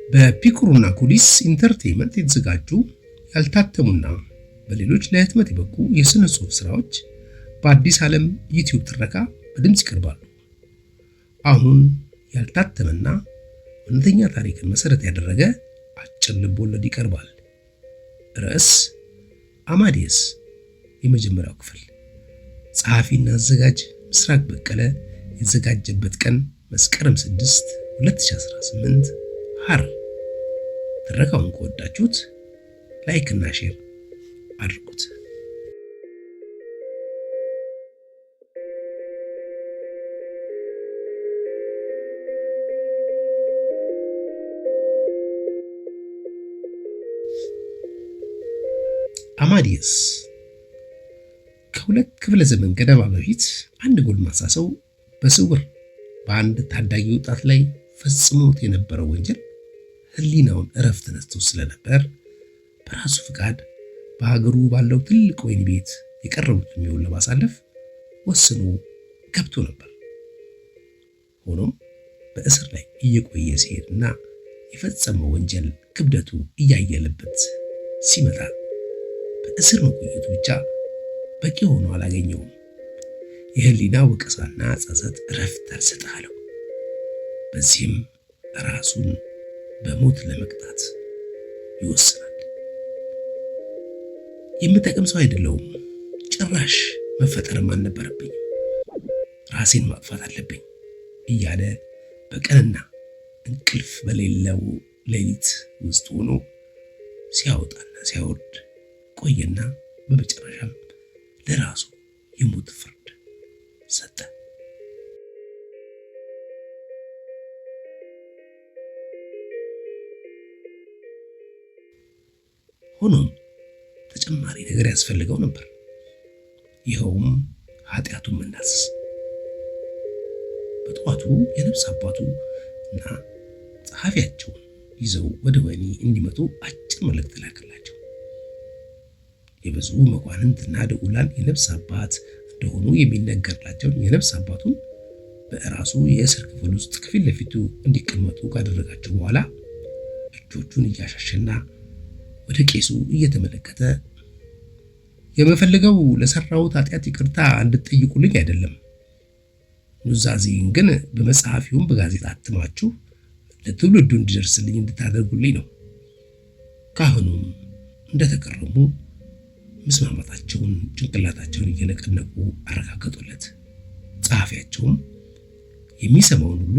በፒኩሩና ኩሊስ ኢንተርቴይንመንት የተዘጋጁ ያልታተሙና በሌሎች ለህትመት የበቁ የስነ ጽሑፍ ስራዎች በአዲስ ዓለም ዩቲዩብ ትረካ በድምጽ ይቀርባሉ። አሁን ያልታተመና እውነተኛ ታሪክን መሰረት ያደረገ አጭር ልቦለድ ይቀርባል። ርዕስ አማዲየስ፣ የመጀመሪያው ክፍል። ጸሐፊና አዘጋጅ ምስራቅ በቀለ። የተዘጋጀበት ቀን መስከረም 6 2018 ሐረር። ትረካውን ከወዳችሁት ላይክ እና ሼር አድርጉት። አማዲየስ ከሁለት ክፍለ ዘመን ገደማ በፊት አንድ ጎልማሳ ሰው በስውር በአንድ ታዳጊ ወጣት ላይ ፈጽሞት የነበረው ወንጀል ህሊናውን እረፍት ነስቶ ስለነበር በራሱ ፍቃድ በሀገሩ ባለው ትልቅ ወህኒ ቤት የቀረቡት የሚሆን ለማሳለፍ ወስኖ ገብቶ ነበር። ሆኖም በእስር ላይ እየቆየ ሲሄድና የፈጸመው ወንጀል ክብደቱ እያየለበት ሲመጣ በእስር መቆየቱ ብቻ በቂ ሆኖ አላገኘውም። የህሊና ወቀሳና ጸጸት እረፍት አልሰጠው። በዚህም ራሱን በሞት ለመቅጣት ይወስናል። የምጠቅም ሰው አይደለሁም፣ ጭራሽ መፈጠርም አልነበረብኝም፣ ራሴን ማጥፋት አለብኝ እያለ በቀንና እንቅልፍ በሌለው ሌሊት ውስጥ ሆኖ ሲያወጣና ሲያወርድ ቆየና በመጨረሻም ለራሱ የሞት ፍርድ ሰጠ። ሆኖም ተጨማሪ ነገር ያስፈልገው ነበር። ይኸውም ኃጢአቱን መናዘዝ። በጠዋቱ የነፍስ አባቱ እና ጸሐፊያቸውን ይዘው ወደ ወህኒ እንዲመጡ አጭር መልእክት ላከላቸው። የብዙ መኳንንትና ልዑላን የነፍስ አባት እንደሆኑ የሚነገርላቸውን የነፍስ አባቱን በራሱ የእስር ክፍል ውስጥ ከፊት ለፊቱ እንዲቀመጡ ካደረጋቸው በኋላ እጆቹን እያሻሸና ወደ ቄሱ እየተመለከተ የምፈልገው ለሰራሁት ኃጢአት ይቅርታ እንድትጠይቁልኝ አይደለም፣ ኑዛዜን ግን በመጽሐፊውም በጋዜጣ አትማችሁ ለትውልዱ እንዲደርስልኝ እንድታደርጉልኝ ነው። ካህኑም እንደተቀረሙ መስማማታቸውን ጭንቅላታቸውን እየነቀነቁ አረጋገጡለት። ጸሐፊያቸውም የሚሰማውን ሁሉ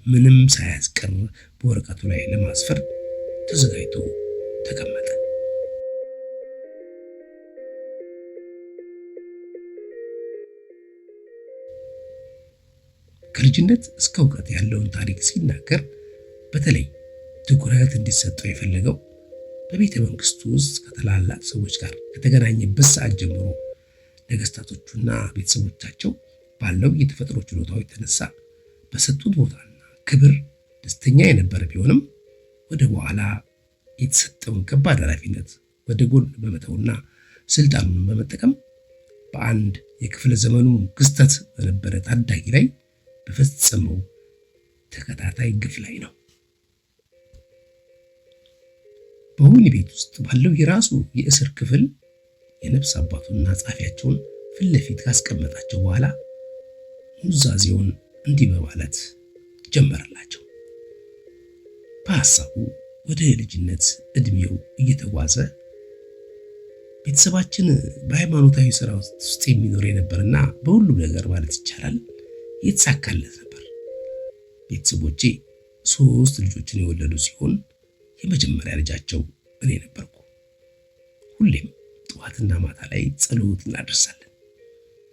ምንም ሳያስቀር በወረቀቱ ላይ ለማስፈር ተዘጋጅቶ ተቀመጠ። ከልጅነት እስከ እውቀት ያለውን ታሪክ ሲናገር በተለይ ትኩረት እንዲሰጠው የፈለገው በቤተ መንግስቱ ውስጥ ከታላላቅ ሰዎች ጋር ከተገናኘበት ሰዓት ጀምሮ ነገስታቶቹና ቤተሰቦቻቸው ባለው የተፈጥሮ ችሎታው የተነሳ በሰጡት ቦታና ክብር ደስተኛ የነበረ ቢሆንም ወደ በኋላ የተሰጠውን ከባድ ኃላፊነት ወደ ጎን በመተውና ስልጣኑን በመጠቀም በአንድ የክፍለ ዘመኑ ክስተት በነበረ ታዳጊ ላይ በፈጸመው ተከታታይ ግፍ ላይ ነው። በወህኒ ቤት ውስጥ ባለው የራሱ የእስር ክፍል የነፍስ አባቱና ጸሐፊያቸውን ፊት ለፊት ካስቀመጣቸው በኋላ ኑዛዜውን እንዲህ በማለት ጀመረላቸው። በሐሳቡ ወደ ልጅነት እድሜው እየተጓዘ ቤተሰባችን በሃይማኖታዊ ስራ ውስጥ የሚኖር የነበርና በሁሉም ነገር ማለት ይቻላል የተሳካለት ነበር። ቤተሰቦቼ 3 ልጆችን የወለዱ ሲሆን የመጀመሪያ ልጃቸው እኔ ነበርኩ። ሁሌም ጠዋትና ማታ ላይ ጸሎት እናደርሳለን።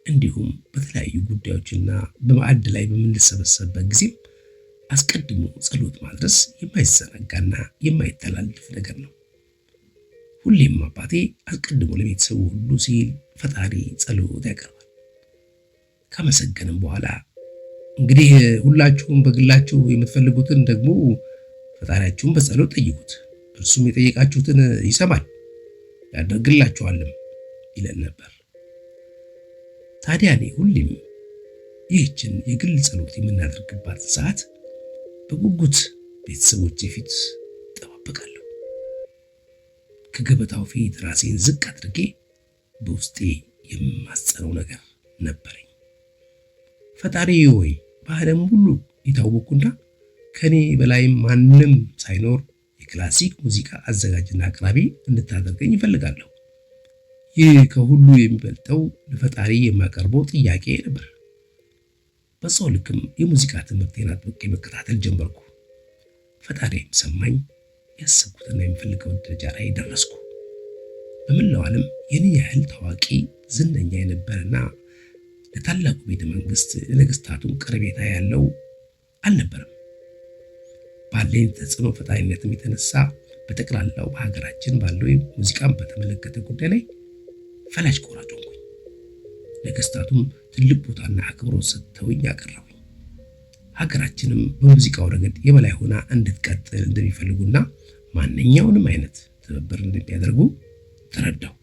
እንዲሁም በተለያዩ ጉዳዮችና በማዕድ ላይ በምንሰበሰብበት ጊዜ አስቀድሞ ጸሎት ማድረስ የማይዘነጋና የማይተላለፍ ነገር ነው። ሁሌም አባቴ አስቀድሞ ለቤተሰቡ ሁሉ ሲል ፈጣሪ ጸሎት ያቀርባል። ካመሰገንም በኋላ እንግዲህ ሁላችሁም በግላችሁ የምትፈልጉትን ደግሞ ፈጣሪያችሁን በጸሎት ጠይቁት፣ እርሱም የጠየቃችሁትን ይሰማል ያደርግላችኋልም ይለን ነበር። ታዲያ እኔ ሁሌም ይህችን የግል ጸሎት የምናደርግባት ሰዓት በጉጉት ቤተሰቦቼ ፊት እጠብቃለሁ። ከገበታው ፊት ራሴን ዝቅ አድርጌ በውስጤ የማጸነው ነገር ነበረኝ። ፈጣሪ ሆይ በዓለም ሁሉ የታወቅኩና ከኔ በላይም ማንም ሳይኖር የክላሲክ ሙዚቃ አዘጋጅና አቅራቢ እንድታደርገኝ እፈልጋለሁ። ይህ ከሁሉ የሚበልጠው ለፈጣሪ የማቀርበው ጥያቄ ነበር። በዛው ልክም የሙዚቃ ትምህርቴን አጥብቄ መከታተል ጀመርኩ። ፈጣሪም ሰማኝ። ያሰብኩትና የምፈልገውን ደረጃ ላይ ደረስኩ። በመላው ዓለም የኔ ያህል ታዋቂ ዝነኛ የነበረና ለታላቁ ቤተ መንግስት ለነገስታቱም ቀረቤታ ያለው አልነበረም። ባለኝ ተጽዕኖ ፈጣሪነትም የተነሳ በጠቅላላው በሀገራችን ባለው ሙዚቃን በተመለከተ ጉዳይ ላይ ፈላጭ ቆራጭ ሆንኩኝ። ነገስታቱም ትልቅ ቦታና አክብሮት ሰጥተውኝ አቀረቡኝ። ሀገራችንም በሙዚቃው ረገድ የበላይ ሆና እንድትቀጥል እንደሚፈልጉና ማንኛውንም አይነት ትብብር እንደሚያደርጉ ተረዳሁ።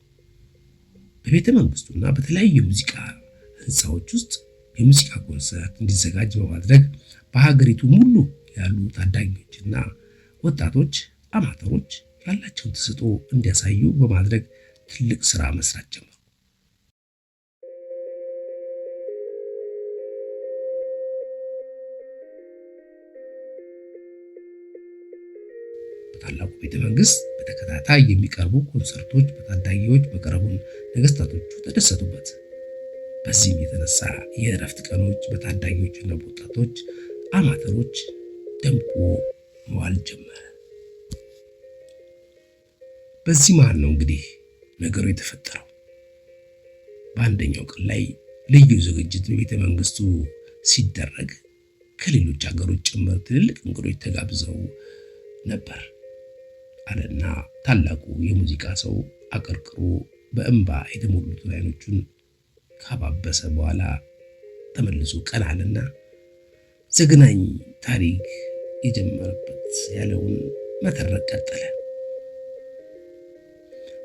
በቤተ መንግስቱና በተለያዩ የሙዚቃ ህንፃዎች ውስጥ የሙዚቃ ኮንሰርት እንዲዘጋጅ በማድረግ በሀገሪቱ ሙሉ ያሉ ታዳጊዎችና ወጣቶች አማተሮች ያላቸውን ተሰጥኦ እንዲያሳዩ በማድረግ ትልቅ ስራ መስራት ጀመሩ። በታላቁ ቤተ መንግስት በተከታታይ የሚቀርቡ ኮንሰርቶች በታዳጊዎች መቅረቡን ነገስታቶቹ ተደሰቱበት። በዚህም የተነሳ የእረፍት ቀኖች በታዳጊዎችና በወጣቶች አማተሮች ደምቆ መዋል ጀመረ። በዚህ መሃል ነው እንግዲህ ነገሩ የተፈጠረው። በአንደኛው ቀን ላይ ልዩ ዝግጅት በቤተ መንግስቱ ሲደረግ ከሌሎች ሀገሮች ጭምር ትልልቅ እንግዶች ተጋብዘው ነበር አለና ታላቁ የሙዚቃ ሰው አቀርቅሮ በእንባ የተሞሉትን አይኖቹን ካባበሰ በኋላ ተመልሶ ቀና አለና ዘግናኝ ታሪክ የጀመረበት ያለውን መተረክ ቀጠለ።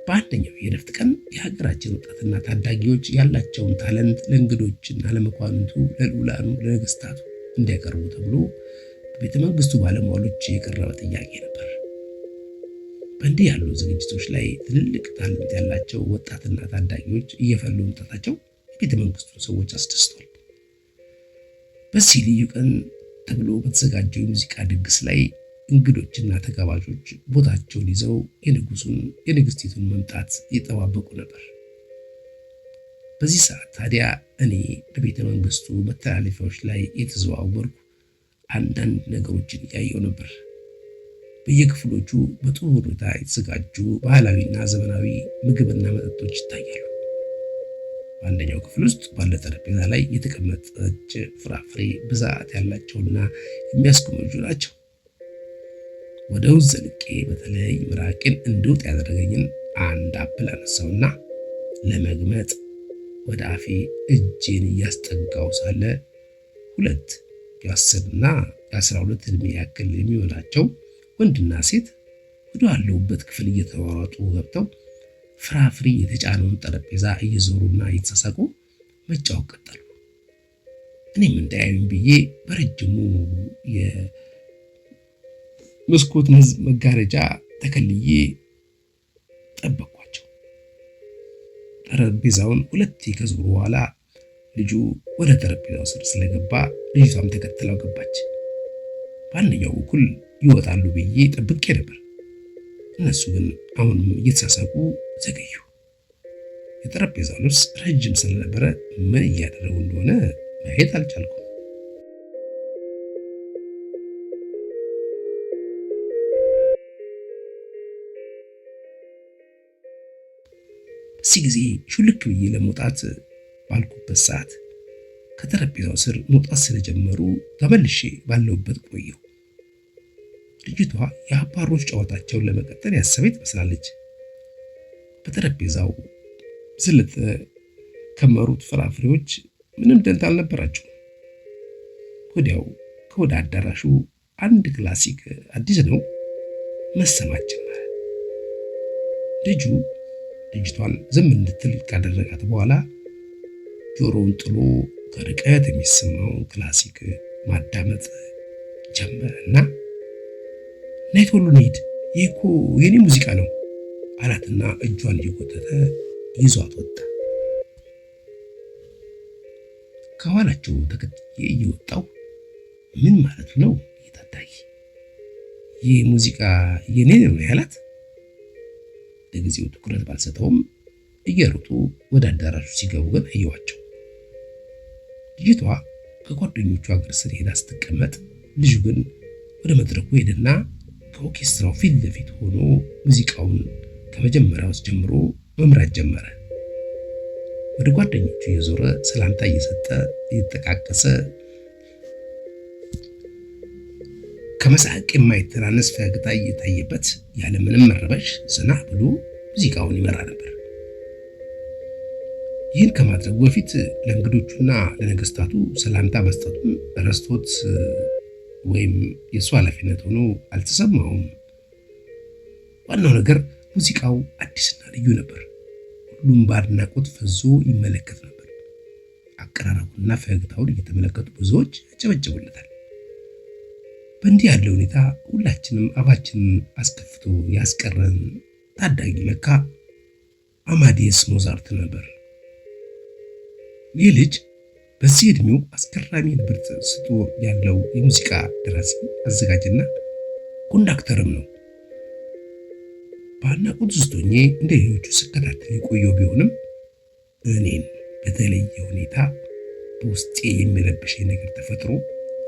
በአንደኛው የእረፍት ቀን የሀገራችን ወጣትና ታዳጊዎች ያላቸውን ታለንት ለእንግዶችና ለመኳንንቱ፣ ለልዑላኑ፣ ለነገስታቱ እንዲያቀርቡ ተብሎ በቤተ መንግስቱ ባለሟሎች የቀረበ ጥያቄ ነበር። በእንዲህ ያሉ ዝግጅቶች ላይ ትልልቅ ታለንት ያላቸው ወጣትና ታዳጊዎች እየፈሉ መምጣታቸው የቤተ መንግስቱን ሰዎች አስደስቷል። በዚህ ልዩ ቀን ተብሎ በተዘጋጀው የሙዚቃ ድግስ ላይ እንግዶችና ተጋባዦች ቦታቸውን ይዘው የንጉሱን የንግስቲቱን መምጣት እየጠባበቁ ነበር። በዚህ ሰዓት ታዲያ እኔ በቤተ መንግስቱ መተላለፊያዎች ላይ የተዘዋወርኩ አንዳንድ ነገሮችን እያየው ነበር። በየክፍሎቹ በጥሩ ሁኔታ የተዘጋጁ ባህላዊና ዘመናዊ ምግብና መጠጦች ይታያሉ። በአንደኛው ክፍል ውስጥ ባለ ጠረጴዛ ላይ የተቀመጠች ፍራፍሬ ብዛት ያላቸውና የሚያስጎመጁ ናቸው። ወደ ውስጥ ዘልቄ በተለይ ምራቄን እንድውጥ ያደረገኝን አንድ አፕል አነሳውና ለመግመጥ ወደ አፌ እጄን እያስጠጋው ሳለ ሁለት የ10 እና የ12 ዕድሜ ያክል የሚሆናቸው ወንድና ሴት ወደ አለሁበት ክፍል እየተሯሯጡ ገብተው ፍራፍሬ የተጫነውን ጠረጴዛ እየዞሩና እየተሳሳቁ መጫወት ቀጠሉ። እኔም እንዳያዩኝ ብዬ በረጅሙ የመስኮት መጋረጃ ተከልዬ ጠበቅኳቸው። ጠረጴዛውን ሁለቴ ከዞሩ በኋላ ልጁ ወደ ጠረጴዛው ስር ስለገባ ልጅቷም ተከትለው ገባች። በአንደኛው በኩል ይወጣሉ ብዬ ጠብቄ ነበር። እነሱ ግን አሁንም እየተሳሳቁ ዘገዩ። የጠረጴዛው ልብስ ረጅም ስለነበረ ምን እያደረጉ እንደሆነ ማየት አልቻልኩም። በዚህ ጊዜ ሹልክ ብዬ ለመውጣት ባልኩበት ሰዓት ከጠረጴዛው ስር መውጣት ስለጀመሩ ተመልሼ ባለሁበት ቆየሁ። ልጅቷ የአባሮች ጨዋታቸውን ለመቀጠል ያሰበች ትመስላለች። በጠረጴዛው ስለተከመሩት ፍራፍሬዎች ምንም ደንታ አልነበራቸው። ወዲያው ከወደ አዳራሹ አንድ ክላሲክ አዲስ ነው መሰማት ጀመረ። ልጁ ልጅቷን ዝም እንድትል ካደረጋት በኋላ ጆሮውን ጥሎ ከርቀት የሚሰማውን ክላሲክ ማዳመጥ ጀመረና ነይ ቶሎ እንሂድ ይህ እኮ የኔ ሙዚቃ ነው አላትና እጇን እየጎተተ ይዟት ወጣ። ከኋላቸው ተከትዬ እየወጣው ምን ማለቱ ነው ታዳጊ? ይህ ሙዚቃ የኔ ነው ያላት? ለጊዜው ትኩረት ባልሰጠውም እየሮጡ ወደ አዳራሹ ሲገቡ ግን አየዋቸው። ልጅቷ ከጓደኞቿ እግር ስር ሄዳ ስትቀመጥ፣ ልጁ ግን ወደ መድረኩ ሄደና ከኦርኬስትራው ፊት ለፊት ሆኖ ሙዚቃውን ከመጀመሪያው ጀምሮ መምራት ጀመረ። ወደ ጓደኞቹ እየዞረ ሰላምታ እየሰጠ እየተጠቃቀሰ ከመሳቅ የማይተናነስ ፈገግታ እየታየበት ያለምንም መረበሽ ዘና ብሎ ሙዚቃውን ይመራ ነበር። ይህን ከማድረጉ በፊት ለእንግዶቹና ለነገስታቱ ሰላምታ መስጠቱን ረስቶት ወይም የእሱ ኃላፊነት ሆኖ አልተሰማውም። ዋናው ነገር ሙዚቃው አዲስና ልዩ ነበር። ሁሉም በአድናቆት ፈዞ ይመለከት ነበር። አቀራረቡና ፈገግታውን እየተመለከቱ ብዙዎች ያጨበጭቡለታል። በእንዲህ ያለ ሁኔታ ሁላችንም አፋችንን አስከፍቶ ያስቀረን ታዳጊ ለካ አማዲየስ ሞዛርት ነበር። ይህ ልጅ በዚህ ዕድሜው አስገራሚ ንብረት ስጦ ያለው የሙዚቃ ደራሲ፣ አዘጋጅና ኮንዳክተርም ነው። በአድናቆት ውስጥ ሆኜ እንደ ሌሎቹ ስከታተል የቆየው ቢሆንም እኔን በተለየ ሁኔታ በውስጤ የሚረብሸኝ ነገር ተፈጥሮ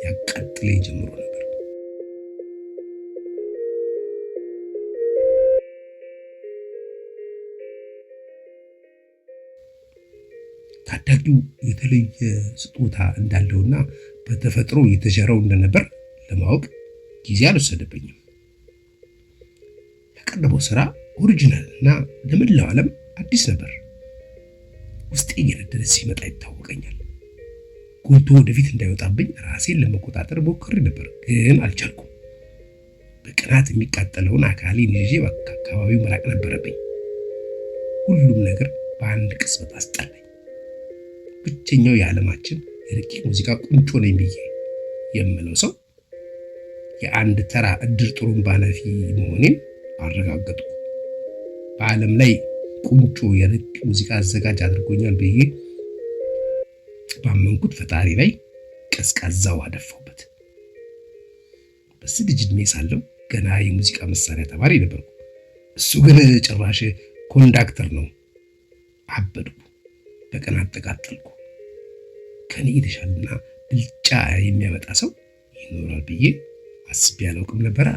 ያቃጥለኝ ጀምሮ ነበር። ታዳጊው የተለየ ስጦታ እንዳለውና በተፈጥሮ የተጀረው እንደነበር ለማወቅ ጊዜ አልወሰደብኝም። ያቀረበው ስራ ኦሪጂናል እና ለመላው ዓለም አዲስ ነበር። ውስጤ እየነደደ ሲመጣ ይታወቀኛል። ጎልቶ ወደፊት እንዳይወጣብኝ ራሴን ለመቆጣጠር ሞክሬ ነበር፣ ግን አልቻልኩም። በቅናት የሚቃጠለውን አካሌን ይዤ ከአካባቢው መራቅ ነበረብኝ። ሁሉም ነገር በአንድ ቅጽበት አስጠላኝ። ብቸኛው የዓለማችን የረቂቅ ሙዚቃ ቁንጮ ነኝ ብዬ የምለው ሰው የአንድ ተራ እድር ጥሩምባ ነፊ መሆኔን አረጋገጥኩ። በዓለም ላይ ቁንጮ የረቂቅ ሙዚቃ አዘጋጅ አድርጎኛል ብዬ ባመንኩት ፈጣሪ ላይ ቀዝቃዛ ውሃ ደፋሁበት። በዚህ ልጅ ዕድሜ ሳለሁ ገና የሙዚቃ መሳሪያ ተማሪ ነበርኩ። እሱ ግን ጭራሽ ኮንዳክተር ነው። አበድኩ። በቅናት ተቃጠልኩ። ከኔ የተሻለና ብልጫ የሚያመጣ ሰው ይኖራል ብዬ አስቤ አላውቅም ነበረ።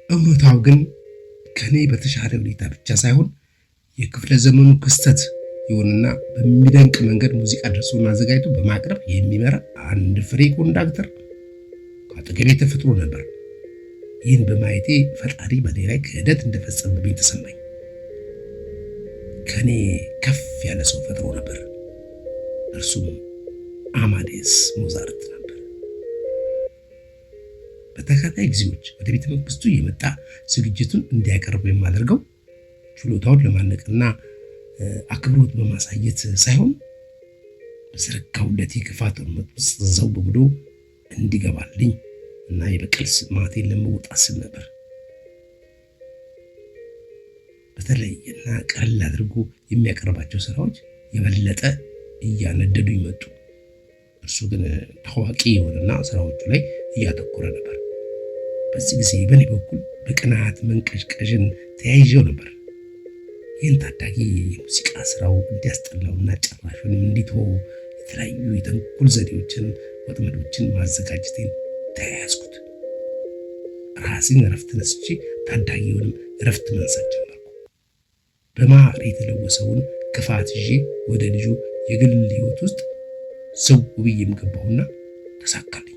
እውነታው ግን ከኔ በተሻለ ሁኔታ ብቻ ሳይሆን የክፍለ ዘመኑ ክስተት የሆነና በሚደንቅ መንገድ ሙዚቃ ደርሶና አዘጋጅቶ በማቅረብ የሚመራ አንድ ፍሬ ኮንዳክተር ከአጠገቤ ተፈጥሮ ነበር። ይህን በማየቴ ፈጣሪ በኔ ላይ ክህደት እንደፈጸመብኝ ተሰማኝ። ከኔ ከፍ ያለ ሰው ፈጥሮ ነበር። እርሱም አማዴስ ሞዛርት ነበር። በተከታታይ ጊዜዎች ወደ ቤተ መንግስቱ የመጣ ዝግጅቱን እንዲያቀርብ የማደርገው ችሎታውን ለማነቅና አክብሮት በማሳየት ሳይሆን በዘረጋሁለት የክፋት ወጥመድ ውስጥ ዘው ብሎ እንዲገባልኝ እና የበቀል ስማቴን ለመውጣት ስል ነበር። በተለይና ቀለል አድርጎ የሚያቀርባቸው ስራዎች የበለጠ እያነደዱ ይመጡ። እርሱ ግን ታዋቂ የሆነና ስራዎቹ ላይ እያተኮረ ነበር። በዚህ ጊዜ በእኔ በኩል በቅናት መንቀዥቀዥን ተያይዤው ነበር። ይህን ታዳጊ የሙዚቃ ስራው እንዲያስጠላውና ጭራሹንም እንዲተወው የተለያዩ የተንኮል ዘዴዎችን፣ ወጥመዶችን ማዘጋጀቴን ተያያዝኩት። ራሴን እረፍት ነስቼ ታዳጊውንም እረፍት መንሳት ጀመርኩ። በማር የተለወሰውን ክፋት ይዤ ወደ ልጁ የግል ህይወት ውስጥ ሰው ብዬም ገባሁና ተሳካልኝ።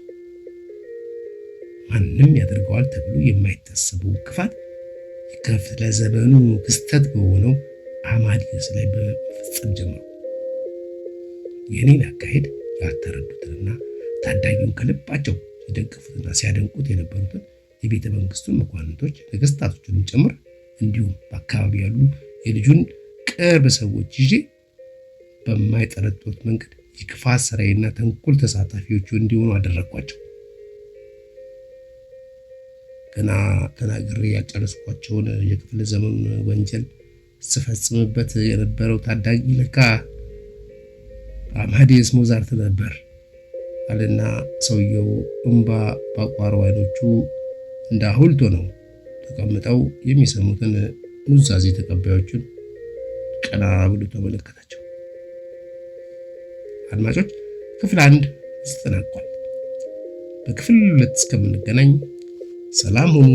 ማንም ያደርገዋል ተብሎ የማይታሰበው ክፋት የክፍለ ዘመኑ ክስተት በሆነው አማዲየስ ላይ በመፈጸም ጀመሩ። የኔን አካሄድ ያልተረዱትንና ታዳጊውን ከልባቸው ሲደግፉትና ሲያደንቁት የነበሩትን የቤተ መንግስቱን መኳንንቶች፣ ነገስታቶችን ጭምር እንዲሁም በአካባቢ ያሉ የልጁን ቅርብ ሰዎች ይዤ በማይጠረጥሩት መንገድ የክፋት ስራዬና ተንኮል ተሳታፊዎቹ እንዲሆኑ አደረኳቸው። ገና ተናግሬ ያልጨረስኳቸውን የክፍለ ዘመን ወንጀል ስፈጽምበት የነበረው ታዳጊ ለካ አማዴስ ሞዛርት ነበር አለና ሰውየው እንባ ባቋሩ አይኖቹ እንዳሁልቶ ነው ተቀምጠው የሚሰሙትን ኑዛዜ ተቀባዮቹን ቀና ብሎ ተመለከታቸው። አድማጮች ክፍል 1 ተጠናቋል። በክፍል 2 እስከምንገናኝ ሰላም ሁኑ።